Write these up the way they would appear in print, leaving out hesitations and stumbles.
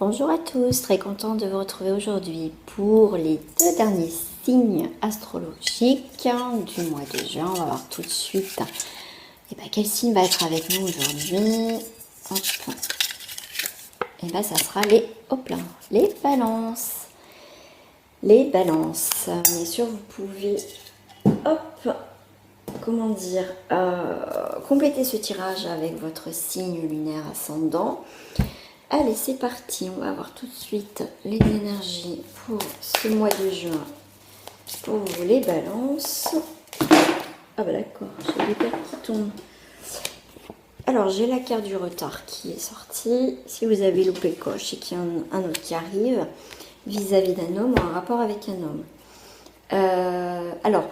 Bonjour à tous, très content de vous retrouver aujourd'hui pour les deux derniers signes astrologiques du mois de juin. On va voir tout de suite quel signe va être avec nous aujourd'hui. Hop. Ça sera les balances. Les balances. Bien sûr, vous pouvez compléter ce tirage avec votre signe lunaire ascendant. Allez, c'est parti, on va voir tout de suite les énergies pour ce mois de juin, pour vous les balances. Ah bah d'accord, j'ai des cartes qui tombent. Alors, j'ai la carte du retard qui est sortie. Si vous avez loupé le coche et qu'il y a un autre qui arrive, vis-à-vis d'un homme ou un rapport avec un homme. Alors,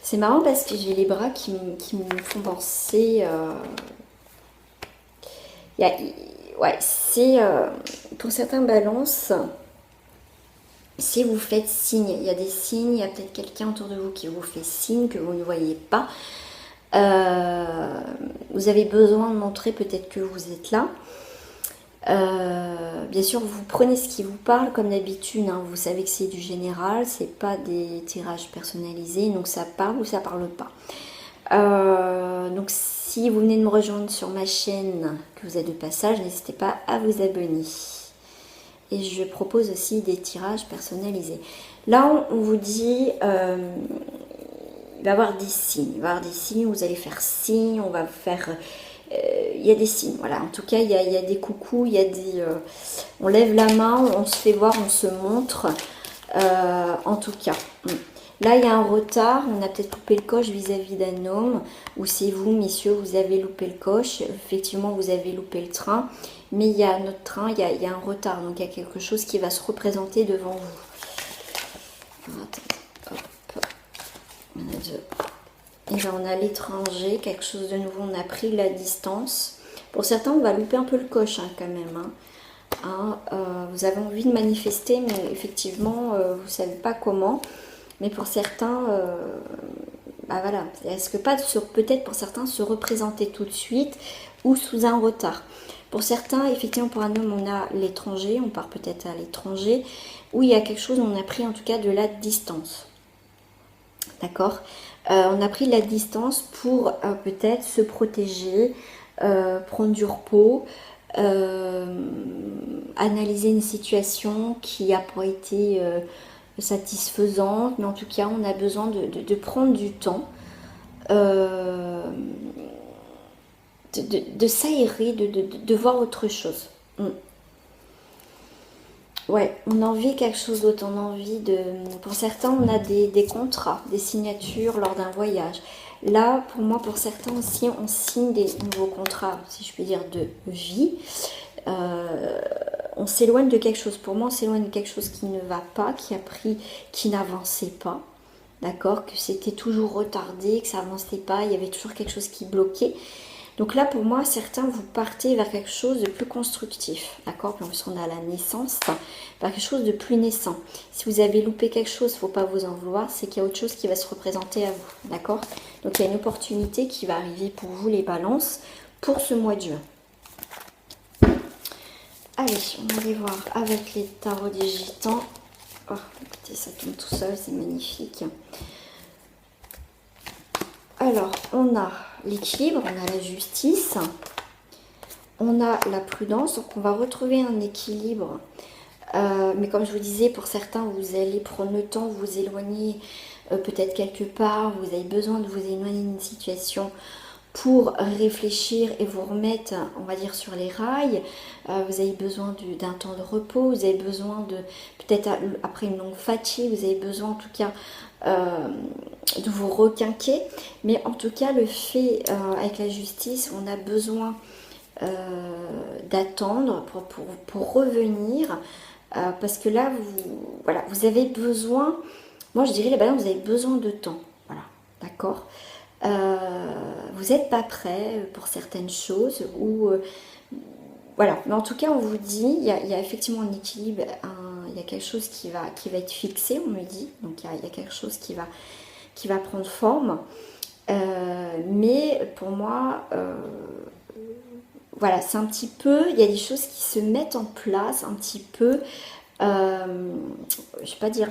c'est marrant parce que j'ai les bras qui me font penser... c'est pour certains balances, si vous faites signe, il y a des signes, il y a peut-être quelqu'un autour de vous qui vous fait signe que vous ne voyez pas. Vous avez besoin de montrer peut-être que vous êtes là. Bien sûr, vous prenez ce qui vous parle comme d'habitude. Vous savez que c'est du général, c'est pas des tirages personnalisés, donc ça parle ou ça parle pas. Donc si vous venez de me rejoindre sur ma chaîne, que vous êtes de passage, n'hésitez pas à vous abonner. Et je propose aussi des tirages personnalisés. Là, on vous dit, il va y avoir des signes. Il va y avoir des signes, vous allez faire signe, on va faire... il y a des signes, voilà. En tout cas, il y a des coucous, il y a des... on lève la main, on se fait voir, on se montre. En tout cas... Là, il y a un retard, on a peut-être loupé le coche vis-à-vis d'un homme, ou c'est vous, messieurs, vous avez loupé le coche, effectivement, vous avez loupé le train, mais il y a notre train, il y a un retard, donc il y a quelque chose qui va se représenter devant vous. Attendez, hop, on a deux. Et là, on a l'étranger, quelque chose de nouveau, on a pris la distance. Pour certains, on va louper un peu le coche quand même. Vous avez envie de manifester, mais effectivement, vous ne savez pas comment. Mais pour certains, voilà, est-ce que pas peut-être pour certains se représenter tout de suite ou sous un retard. Pour certains, effectivement, pour un homme, on a l'étranger, on part peut-être à l'étranger, où il y a quelque chose, on a pris en tout cas de la distance. D'accord. On a pris de la distance pour peut-être se protéger, prendre du repos, analyser une situation qui n'a pas été... satisfaisante, mais en tout cas on a besoin de prendre du temps, de s'aérer, de voir autre chose. Ouais, on a envie quelque chose d'autre, on a envie de... Pour certains, on a des contrats, des signatures lors d'un voyage. Là, pour moi, pour certains aussi, on signe des nouveaux contrats, si je puis dire, de vie. On s'éloigne de quelque chose. Pour moi, on s'éloigne de quelque chose qui ne va pas, qui n'avançait pas. D'accord, que c'était toujours retardé, que ça n'avançait pas, il y avait toujours quelque chose qui bloquait. Donc là, pour moi, certains, vous partez vers quelque chose de plus constructif. D'accord, puisqu'on a la naissance, vers quelque chose de plus naissant. Si vous avez loupé quelque chose, il ne faut pas vous en vouloir, c'est qu'il y a autre chose qui va se représenter à vous. D'accord, donc il y a une opportunité qui va arriver pour vous, les balances, pour ce mois de juin. Allez, on va aller voir avec les tarots des gitans. Oh, écoutez, ça tombe tout seul, c'est magnifique. Alors, on a l'équilibre, on a la justice, on a la prudence, donc on va retrouver un équilibre. Mais comme je vous disais, pour certains, vous allez prendre le temps, vous éloigner peut-être quelque part, vous avez besoin de vous éloigner d'une situation pour réfléchir et vous remettre, on va dire, sur les rails. Vous avez besoin d'un temps de repos, vous avez besoin de, peut-être après une longue fatigue, vous avez besoin en tout cas de vous requinquer. Mais en tout cas, le fait avec la justice, on a besoin d'attendre pour revenir. Parce que là, vous avez besoin, moi je dirais les balances, vous avez besoin de temps. Voilà, d'accord. Vous n'êtes pas prêt pour certaines choses ou voilà, mais en tout cas on vous dit il y a effectivement un équilibre, il y a quelque chose qui va être fixé, on me dit, donc il y a quelque chose qui va prendre forme, mais pour moi voilà, c'est un petit peu, il y a des choses qui se mettent en place un petit peu, je vais pas dire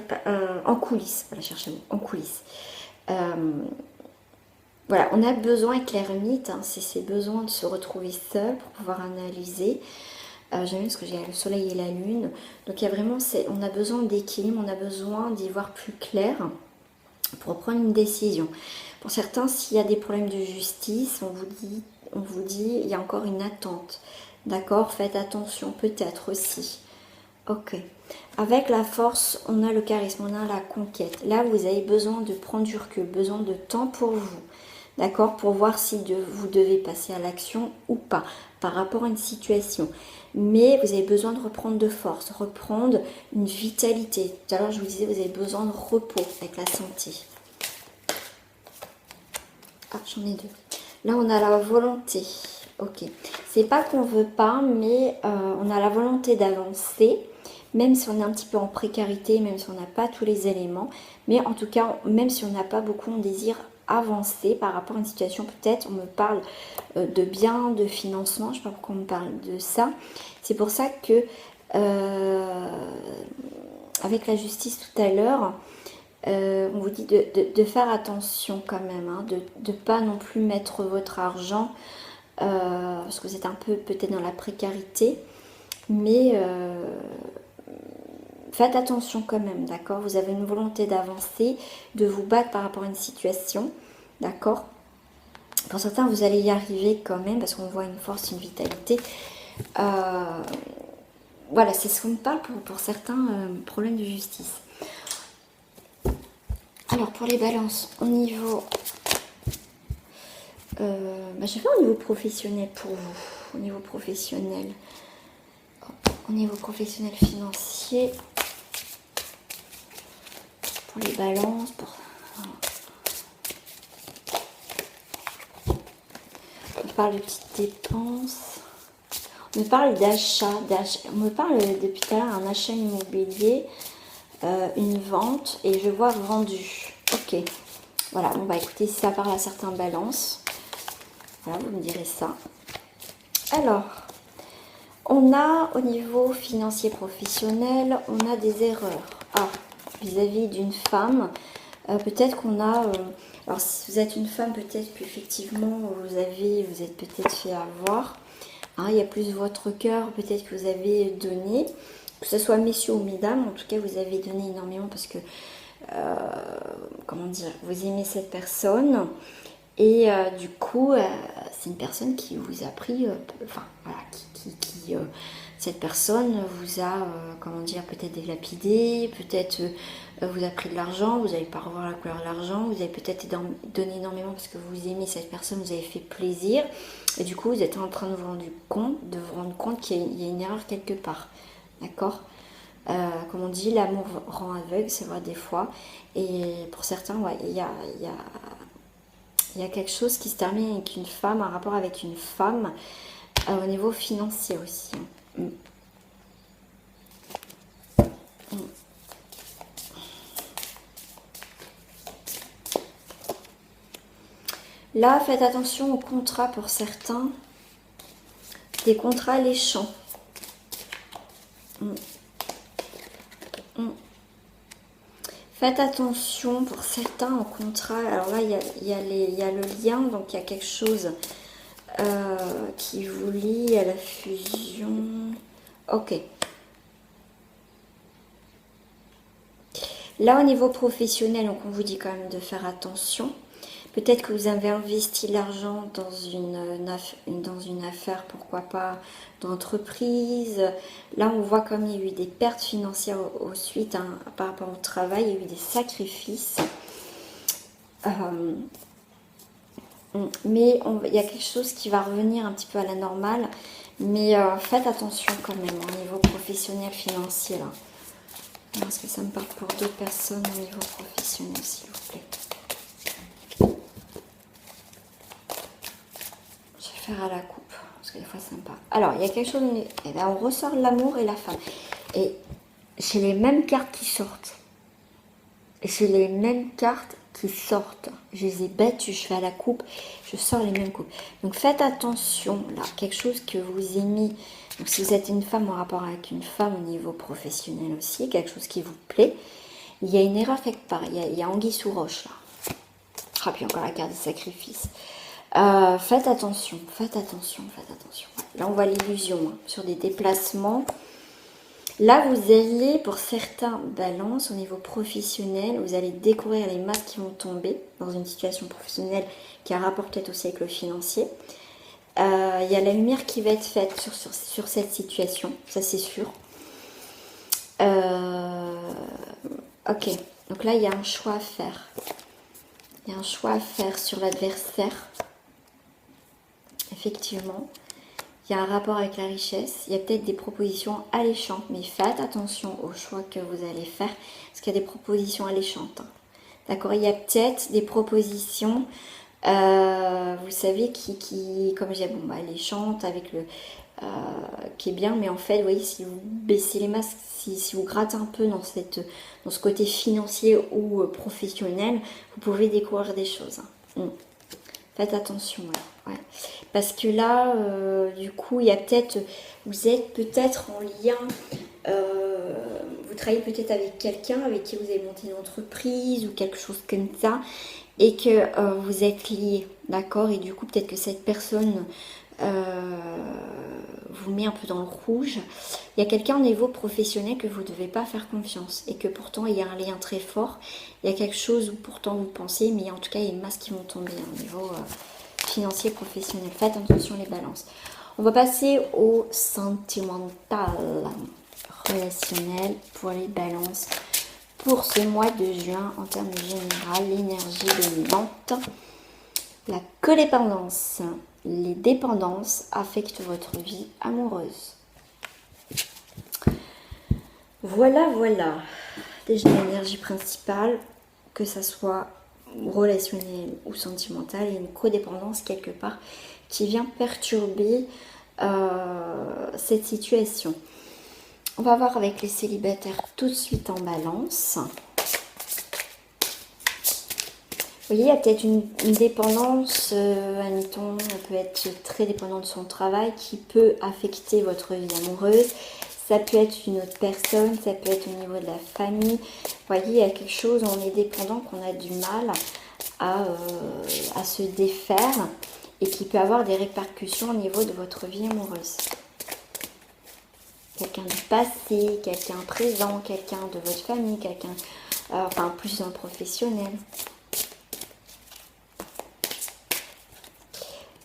en coulisses, voilà, cherchez le mot, en coulisses. Voilà, on a besoin avec l'ermite, hein, c'est besoin de se retrouver seul pour pouvoir analyser. J'aime bien parce que j'ai le soleil et la lune. Donc il y a vraiment, on a besoin d'équilibre, on a besoin d'y voir plus clair pour prendre une décision. Pour certains, s'il y a des problèmes de justice, on vous dit, il y a encore une attente. D'accord, faites attention, peut-être aussi. Ok. Avec la force, on a le charisme, on a la conquête. Là, vous avez besoin de prendre du recul, besoin de temps pour vous. D'accord, pour voir si vous devez passer à l'action ou pas par rapport à une situation. Mais vous avez besoin de reprendre de force, reprendre une vitalité. Tout à l'heure, je vous disais, vous avez besoin de repos avec la santé. Ah, j'en ai deux. Là, on a la volonté. Ok. C'est pas qu'on veut pas, mais on a la volonté d'avancer, même si on est un petit peu en précarité, même si on n'a pas tous les éléments. Mais en tout cas, même si on n'a pas beaucoup, on désire avancer par rapport à une situation. Peut-être, on me parle de biens, de financement. Je ne sais pas pourquoi on me parle de ça. C'est pour ça que, avec la justice tout à l'heure, on vous dit de faire attention quand même, hein, de ne pas non plus mettre votre argent, parce que vous êtes un peu peut-être dans la précarité, mais faites attention quand même, d'accord? Vous avez une volonté d'avancer, de vous battre par rapport à une situation, d'accord? Pour certains, vous allez y arriver quand même, parce qu'on voit une force, une vitalité. Voilà, c'est ce qu'on me parle pour certains problèmes de justice. Alors, pour les balances, au niveau... je vais au niveau professionnel pour vous. Au niveau professionnel. Au niveau professionnel financier. Pour les balances. On parle de petites dépenses. On me parle d'achat. On me parle depuis tout à l'heure un achat immobilier. Une vente. Et je vois vendu. Ok. Voilà, bon bah écoutez, si ça parle à certains balances. Voilà, vous me direz ça. Alors, on a au niveau financier professionnel, on a des erreurs. Ah, vis-à-vis d'une femme, peut-être qu'on a... alors, si vous êtes une femme, peut-être qu'effectivement, vous êtes peut-être fait avoir. Hein, il y a plus votre cœur, peut-être que vous avez donné. Que ce soit messieurs ou mesdames, en tout cas, vous avez donné énormément parce que... comment dire, vous aimez cette personne et du coup c'est une personne qui vous a pris enfin voilà, cette personne vous a comment dire, peut-être dilapidé, peut-être vous a pris de l'argent, vous n'allez pas revoir la couleur de l'argent, vous avez peut-être donné énormément parce que vous aimez cette personne, vous avez fait plaisir et du coup vous êtes en train de vous rendre compte qu'il y a une erreur quelque part, d'accord. Comme on dit, l'amour rend aveugle, c'est vrai des fois. Et pour certains, ouais, il y a quelque chose qui se termine avec une femme, un rapport avec une femme, au niveau financier aussi. Là, faites attention aux contrats pour certains. Des contrats alléchants. Faites attention pour certains en contrat. Alors là, il y a le lien, donc il y a quelque chose qui vous lie à la fusion. Ok. Là, au niveau professionnel, donc on vous dit quand même de faire attention. Peut-être que vous avez investi l'argent dans une affaire, pourquoi pas, d'entreprise. Là, on voit comme il y a eu des pertes financières au suite, hein, par rapport au travail, il y a eu des sacrifices. Mais il y a quelque chose qui va revenir un petit peu à la normale. Mais faites attention quand même au niveau professionnel, financier. Là. Est-ce que ça me parle pour d'autres personnes au niveau professionnel, s'il vous plaît? À la coupe, parce que des fois ça me parle. Alors, il y a quelque chose, et là on ressort l'amour et la femme. Et j'ai les mêmes cartes qui sortent. Et j'ai les mêmes cartes qui sortent. Je les ai battus, je fais à la coupe, je sors les mêmes coupes. Donc faites attention là, quelque chose que vous aimez. Donc si vous êtes une femme en rapport avec une femme au niveau professionnel aussi, quelque chose qui vous plaît, il y a une erreur quelque part, il y a anguille sous roche là. Ah, puis encore la carte de sacrifice. Faites attention, faites attention, faites attention. Là on voit l'illusion hein, sur des déplacements. Là, vous allez, pour certains balances au niveau professionnel, vous allez découvrir les masques qui vont tomber dans une situation professionnelle qui a rapport peut-être aussi avec le financier. Il y a la lumière qui va être faite sur cette situation, ça c'est sûr. Ok, donc là, il y a un choix à faire. Il y a un choix à faire sur l'adversaire. Effectivement. Il y a un rapport avec la richesse, il y a peut-être des propositions alléchantes, mais faites attention aux choix que vous allez faire, parce qu'il y a des propositions alléchantes. Hein. D'accord, il y a peut-être des propositions, vous savez, qui comme j'ai bon, alléchantes, avec le qui est bien, mais en fait, vous voyez, si vous baissez les masques, si vous grattez un peu dans ce côté financier ou professionnel, vous pouvez découvrir des choses. Hein. Faites attention, ouais. Parce que là, du coup, il y a peut-être, vous êtes peut-être en lien, vous travaillez peut-être avec quelqu'un avec qui vous avez monté une entreprise ou quelque chose comme ça, et que vous êtes liés, d'accord? Et du coup, peut-être que cette personne vous met un peu dans le rouge. Il y a quelqu'un au niveau professionnel que vous ne devez pas faire confiance et que pourtant il y a un lien très fort. Il y a quelque chose où pourtant vous pensez, mais en tout cas il y a une masse qui vont tomber au niveau financier professionnel. Faites attention les balances. On va passer au sentimental, relationnel pour les balances. Pour ce mois de juin, en termes général, l'énergie dominante, la codépendance. Les dépendances affectent votre vie amoureuse. Voilà. Déjà l'énergie principale, que ça soit relationnelle ou sentimentale, il y a une codépendance quelque part qui vient perturber cette situation. On va voir avec les célibataires tout de suite en balance. Vous voyez, il y a peut-être une dépendance, admettons, on peut être très dépendant de son travail qui peut affecter votre vie amoureuse. Ça peut être une autre personne, ça peut être au niveau de la famille. Vous voyez, il y a quelque chose, on est dépendant, qu'on a du mal à se défaire et qui peut avoir des répercussions au niveau de votre vie amoureuse. Quelqu'un du passé, quelqu'un présent, quelqu'un de votre famille, quelqu'un, enfin plus dans le professionnel.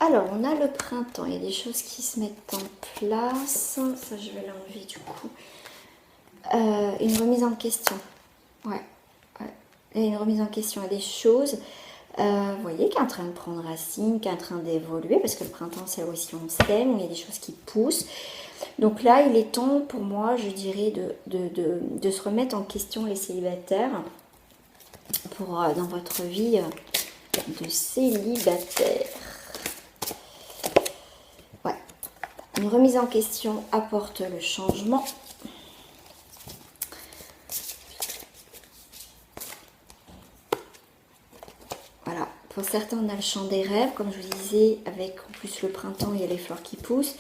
Alors, on a le printemps, il y a des choses qui se mettent en place. Ça, je vais l'enlever du coup. Une remise en question. Ouais. Il y a une remise en question. Il y a des choses, vous voyez, qui est en train de prendre racine, qui est en train d'évoluer, parce que le printemps, c'est aussi on sème, il y a des choses qui poussent. Donc là, il est temps pour moi, je dirais, de se remettre en question les célibataires pour dans votre vie de célibataire. Une remise en question apporte le changement. Voilà. Pour certains, on a le chant des rêves. Comme je vous disais, avec en plus le printemps, il y a les fleurs qui poussent.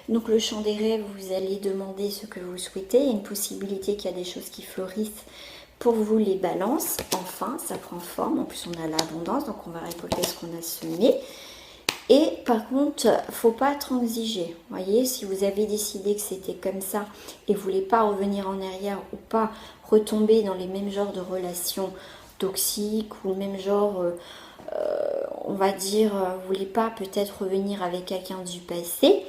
Donc le chant des rêves, vous allez demander ce que vous souhaitez. Il y a une possibilité qu'il y a des choses qui fleurissent pour vous, les balances. Enfin, ça prend forme. En plus, on a l'abondance, donc on va récolter ce qu'on a semé. Et par contre, faut pas transiger. Vous voyez, si vous avez décidé que c'était comme ça et vous voulez pas revenir en arrière ou pas retomber dans les mêmes genres de relations toxiques ou le même genre, on va dire, vous voulez pas peut-être revenir avec quelqu'un du passé.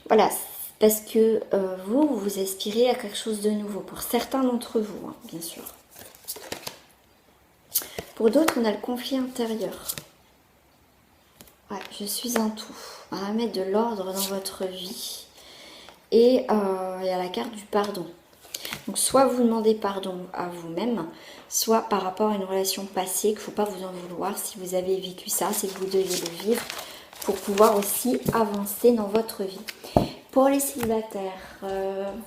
Voilà, parce que vous aspirez à quelque chose de nouveau. Pour certains d'entre vous, hein, bien sûr. Pour d'autres, on a le conflit intérieur. Ouais, je suis un tout. On va mettre de l'ordre dans votre vie. Et il y a la carte du pardon. Donc soit vous demandez pardon à vous-même, soit par rapport à une relation passée, qu'il ne faut pas vous en vouloir. Si vous avez vécu ça, c'est que vous deviez le vivre pour pouvoir aussi avancer dans votre vie. Pour les célibataires,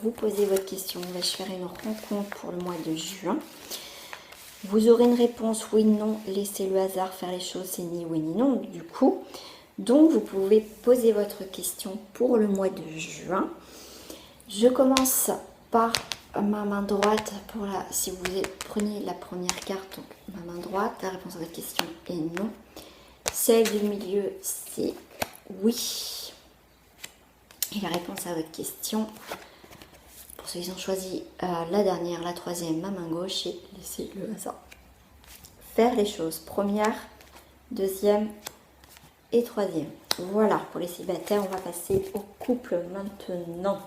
vous posez votre question. Vais-je faire une rencontre pour le mois de juin? Vous aurez une réponse oui, non, laissez le hasard faire les choses, c'est ni oui ni non du coup. Donc vous pouvez poser votre question pour le mois de juin. Je commence par ma main droite pour la, si vous prenez la première carte, donc ma main droite, la réponse à votre question est non. Celle du milieu, c'est oui. Et la réponse à votre question, pour ceux qui ont choisi la dernière, la troisième, ma main gauche, c'est laisser le hasard faire les choses. Première, deuxième et troisième. Voilà, pour les célibataires, on va passer au couple maintenant.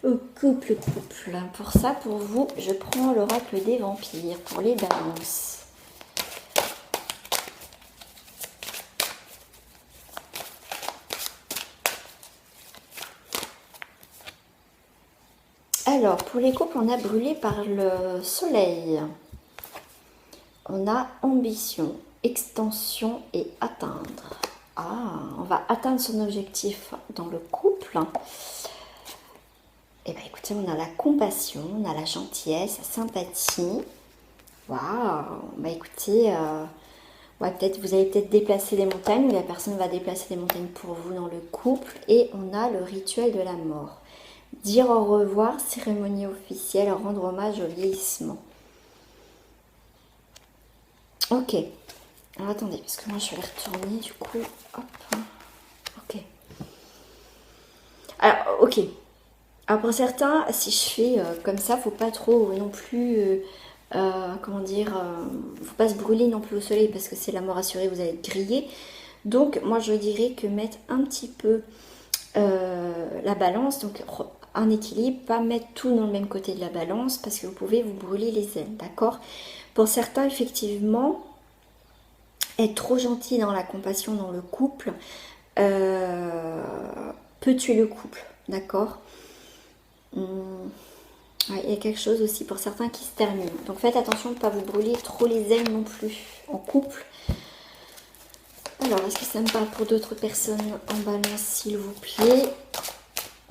Au couple. Pour ça, pour vous, je prends l'oracle des vampires pour les balances. Alors, pour les couples, on a brûlé par le soleil. On a ambition, extension et atteindre. Ah, on va atteindre son objectif dans le couple. Eh bien, écoutez, on a la compassion, on a la gentillesse, la sympathie. Waouh. Bah écoutez, ouais, vous allez peut-être déplacer des montagnes, ou la personne va déplacer des montagnes pour vous dans le couple. Et on a le rituel de la mort. Dire au revoir, cérémonie officielle, rendre hommage au vieillissement. Ok. Alors attendez, parce que moi je vais retourner du coup. Hop. Ok. Alors, ok. Alors pour certains, si je fais comme ça, faut pas trop non plus, comment dire, faut pas se brûler non plus au soleil parce que c'est la mort assurée, vous allez être grillé. Donc moi je dirais que mettre un petit peu la balance, donc un équilibre, pas mettre tout dans le même côté de la balance parce que vous pouvez vous brûler les ailes, d'accord? Pour certains, effectivement, être trop gentil dans la compassion dans le couple peut tuer le couple, d'accord? Ouais, il y a quelque chose aussi pour certains qui se termine. Donc faites attention de ne pas vous brûler trop les ailes non plus en couple. Alors, est-ce que ça me parle pour d'autres personnes en balance, s'il vous plaît?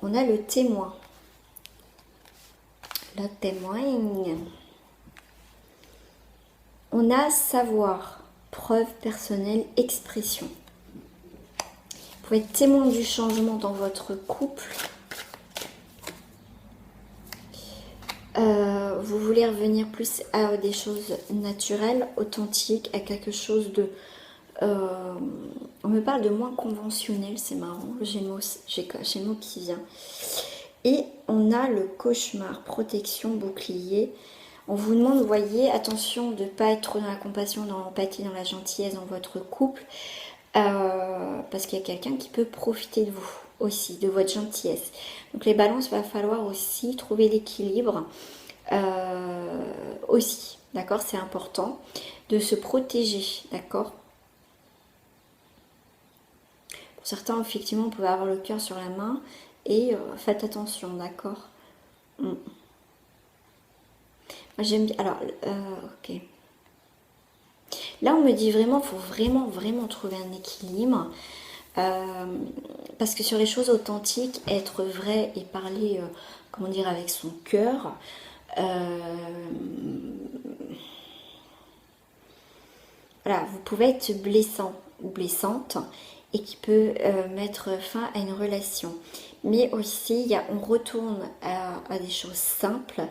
On a le témoin. Le témoin. On a savoir, preuve personnelle, expression. Vous pouvez être témoin du changement dans votre couple. Vous voulez revenir plus à des choses naturelles, authentiques, à quelque chose de... on me parle de moins conventionnel, c'est marrant, le Gémeaux qui vient. Et on a le cauchemar, protection, bouclier. On vous demande, vous voyez, attention de ne pas être trop dans la compassion, dans l'empathie, dans la gentillesse dans votre couple. Parce qu'il y a quelqu'un qui peut profiter de vous aussi, de votre gentillesse. Donc les balances, il va falloir aussi trouver l'équilibre aussi, d'accord? C'est important de se protéger, d'accord? Pour certains, effectivement, on peut avoir le cœur sur la main et faites attention, d'accord? Moi, j'aime bien. Alors, ok. Là, on me dit vraiment, il faut vraiment trouver un équilibre. Parce que sur les choses authentiques, être vrai et parler, comment dire, avec son cœur, voilà, vous pouvez être blessant ou blessante et qui peut mettre fin à une relation. Mais aussi, on retourne à des choses simples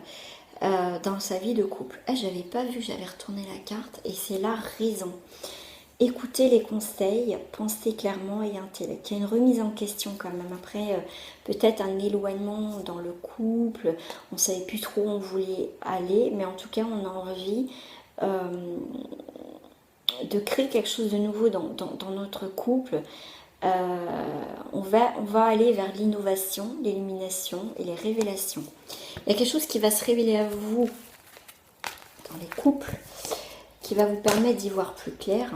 dans sa vie de couple. Ah, j'avais pas vu, j'avais retourné la carte et c'est la raison. Écoutez les conseils, pensez clairement et intellect. Il y a une remise en question quand même. Après, peut-être un éloignement dans le couple. On ne savait plus trop où on voulait aller. Mais en tout cas, on a envie de créer quelque chose de nouveau dans notre couple. On va aller vers l'innovation, l'illumination et les révélations. Il y a quelque chose qui va se révéler à vous dans les couples qui va vous permettre d'y voir plus clair.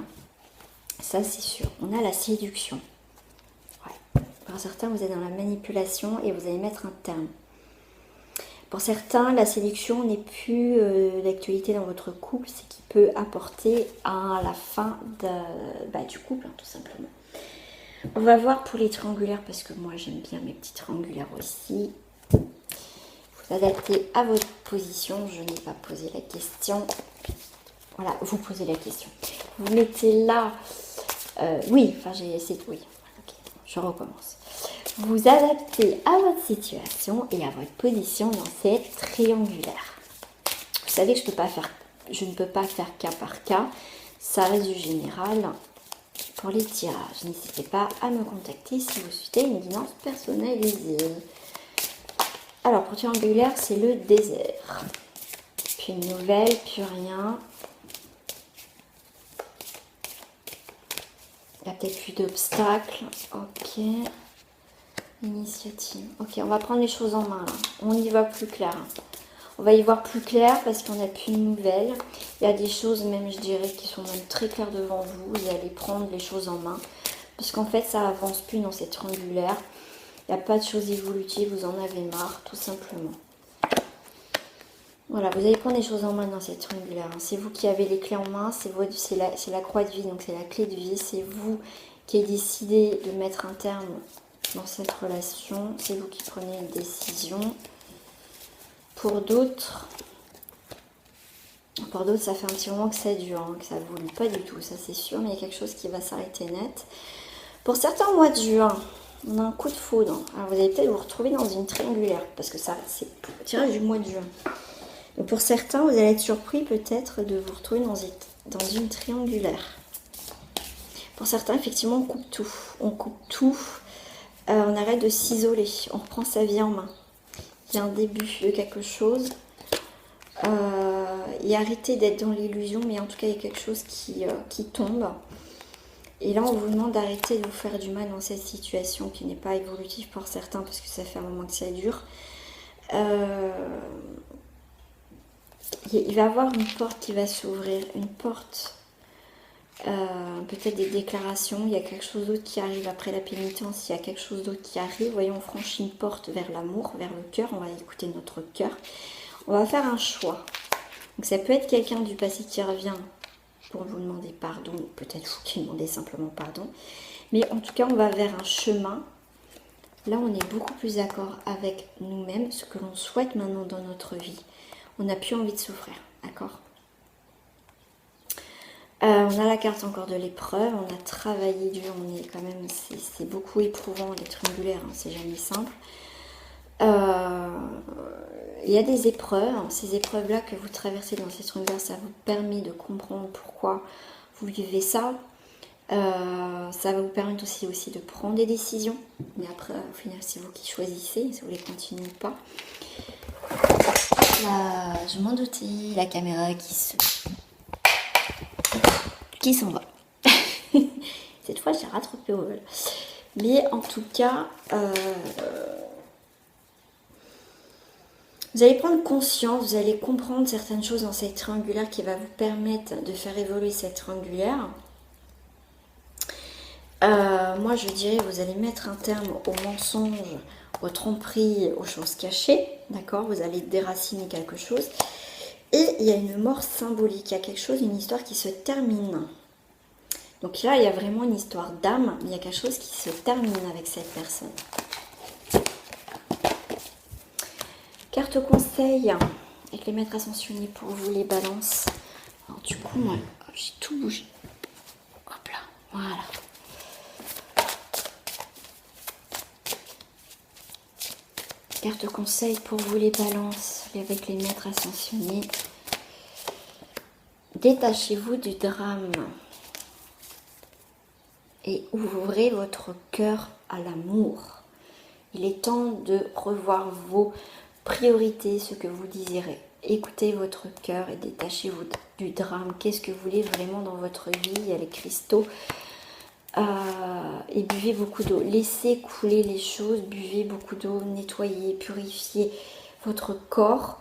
Ça, c'est sûr. On a la séduction. Ouais. Pour certains, vous êtes dans la manipulation et vous allez mettre un terme. Pour certains, la séduction n'est plus d'actualité dans votre couple, c'est qui peut apporter à la fin du couple, tout simplement. On va voir pour les triangulaires, parce que moi, j'aime bien mes petits triangulaires aussi. Vous vous adaptez à votre position. Je n'ai pas posé la question. Voilà, vous posez la question. Vous mettez là, oui, enfin j'ai essayé, oui, ok, je recommence. Vous adaptez à votre situation et à votre position dans cette triangulaire. Vous savez que je ne peux pas faire cas par cas, ça reste du général pour les tirages. N'hésitez pas à me contacter si vous souhaitez une guidance personnalisée. Alors pour triangulaire, c'est le désert. Puis une nouvelle, plus rien. Il n'y a peut-être plus d'obstacles. Ok. Initiative. Ok, on va prendre les choses en main là. On y va plus clair. On va y voir plus clair parce qu'on n'a plus de nouvelles. Il y a des choses même, je dirais, qui sont même très claires devant vous. Vous allez prendre les choses en main. Parce qu'en fait, ça avance plus dans cette triangulaire. Il n'y a pas de choses évolutives. Vous en avez marre, tout simplement. Voilà, vous allez prendre les choses en main dans cette triangulaire. C'est vous qui avez les clés en main, c'est la croix de vie, donc c'est la clé de vie. C'est vous qui avez décidé de mettre un terme dans cette relation. C'est vous qui prenez une décision. Pour d'autres, ça fait un petit moment que ça dure, hein, que ça ne évolue pas du tout, ça c'est sûr, mais il y a quelque chose qui va s'arrêter net. Pour certains, au mois de juin, on a un coup de foudre. Alors vous allez peut-être vous retrouver dans une triangulaire, parce que ça, c'est le tirage du mois de juin. Donc pour certains, vous allez être surpris peut-être de vous retrouver dans une triangulaire. Pour certains, effectivement, on coupe tout. On coupe tout. On arrête de s'isoler. On reprend sa vie en main. Il y a un début de quelque chose. Et arrêtez d'être dans l'illusion, mais en tout cas, il y a quelque chose qui tombe. Et là, on vous demande d'arrêter de vous faire du mal dans cette situation qui n'est pas évolutive pour certains, parce que ça fait un moment que ça dure. Il va y avoir une porte qui va s'ouvrir, une porte, peut-être des déclarations, il y a quelque chose d'autre qui arrive après la pénitence, il y a quelque chose d'autre qui arrive. Voyons, on franchit une porte vers l'amour, vers le cœur, on va écouter notre cœur. On va faire un choix. Donc ça peut être quelqu'un du passé qui revient pour vous demander pardon, peut-être vous qui demandez simplement pardon. Mais en tout cas, on va vers un chemin. Là, on est beaucoup plus d'accord avec nous-mêmes, ce que l'on souhaite maintenant dans notre vie. On n'a plus envie de souffrir, d'accord? On a la carte encore de l'épreuve, on a travaillé dur, on est quand même, c'est beaucoup éprouvant, les triangulaires, hein, c'est jamais simple. Il y a des épreuves, hein, ces épreuves-là que vous traversez dans ces triangulaires, ça vous permet de comprendre pourquoi vous vivez ça. Ça va vous permettre aussi de prendre des décisions, mais après, au final, c'est vous qui choisissez, si vous voulez continuer ou pas. Là, je m'en doutais, la caméra qui s'en va. Cette fois, j'ai rattrapé au vol. Mais en tout cas, vous allez prendre conscience, vous allez comprendre certaines choses dans cette triangulaire qui va vous permettre de faire évoluer cette triangulaire. Moi, je dirais, vous allez mettre un terme aux mensonges, aux tromperies, aux choses cachées, d'accord? Vous allez déraciner quelque chose. Et il y a une mort symbolique, il y a quelque chose, une histoire qui se termine. Donc là, il y a vraiment une histoire d'âme, mais il y a quelque chose qui se termine avec cette personne. Carte conseil, avec les maîtres ascensionnés pour vous, les balances. Alors du coup, moi, j'ai tout bougé. Hop là, voilà. Carte conseil pour vous, les balances, avec les maîtres ascensionnés. Détachez-vous du drame et ouvrez votre cœur à l'amour. Il est temps de revoir vos priorités, ce que vous désirez. Écoutez votre cœur et détachez-vous du drame. Qu'est-ce que vous voulez vraiment dans votre vie? Il y a les cristaux. Et buvez beaucoup d'eau. Laissez couler les choses, buvez beaucoup d'eau, nettoyez, purifiez votre corps.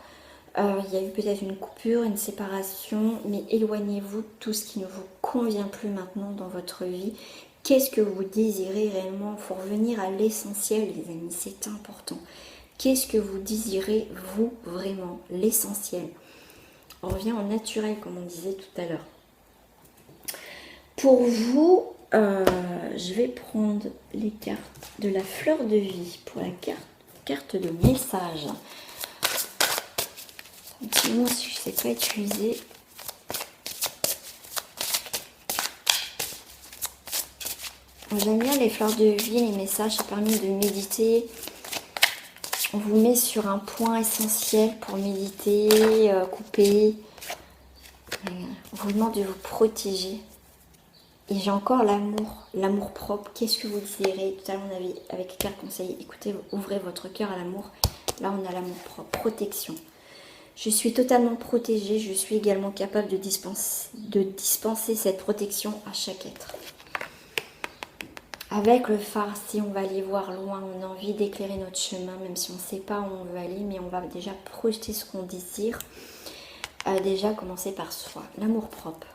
Il y a eu peut-être une coupure, une séparation, mais éloignez-vous de tout ce qui ne vous convient plus maintenant dans votre vie. Qu'est-ce que vous désirez réellement? Il faut revenir à l'essentiel, les amis, c'est important. Qu'est-ce que vous désirez, vous, vraiment? L'essentiel. On revient au naturel, comme on disait tout à l'heure. Pour vous, je vais prendre les cartes de la fleur de vie pour la carte de message. Un petit mot si je ne sais pas utiliser. J'aime bien les fleurs de vie, les messages, ça permet de méditer. On vous met sur un point essentiel pour méditer, couper. On vous demande de vous protéger. Et j'ai encore l'amour, l'amour propre. Qu'est-ce que vous désirez? Tout à l'heure, on avait avec quel conseil? Écoutez, ouvrez votre cœur à l'amour. Là, on a l'amour propre, protection. Je suis totalement protégée. Je suis également capable de dispenser cette protection à chaque être. Avec le phare, si on va aller voir loin, on a envie d'éclairer notre chemin, même si on ne sait pas où on veut aller, mais on va déjà projeter ce qu'on désire. Déjà, commencer par soi. L'amour propre.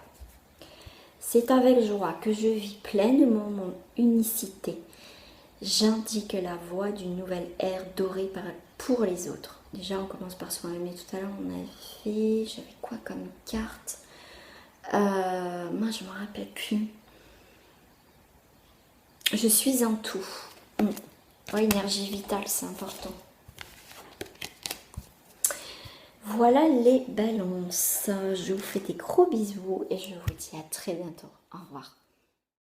C'est avec joie que je vis pleinement mon unicité. J'indique la voie d'une nouvelle ère dorée pour les autres. Déjà, on commence par soi-même. Et tout à l'heure, on avait... J'avais quoi comme carte? Moi, je ne me rappelle plus. Je suis un tout. Ouais, énergie vitale, c'est important. Voilà les balances. Je vous fais des gros bisous et je vous dis à très bientôt. Au revoir.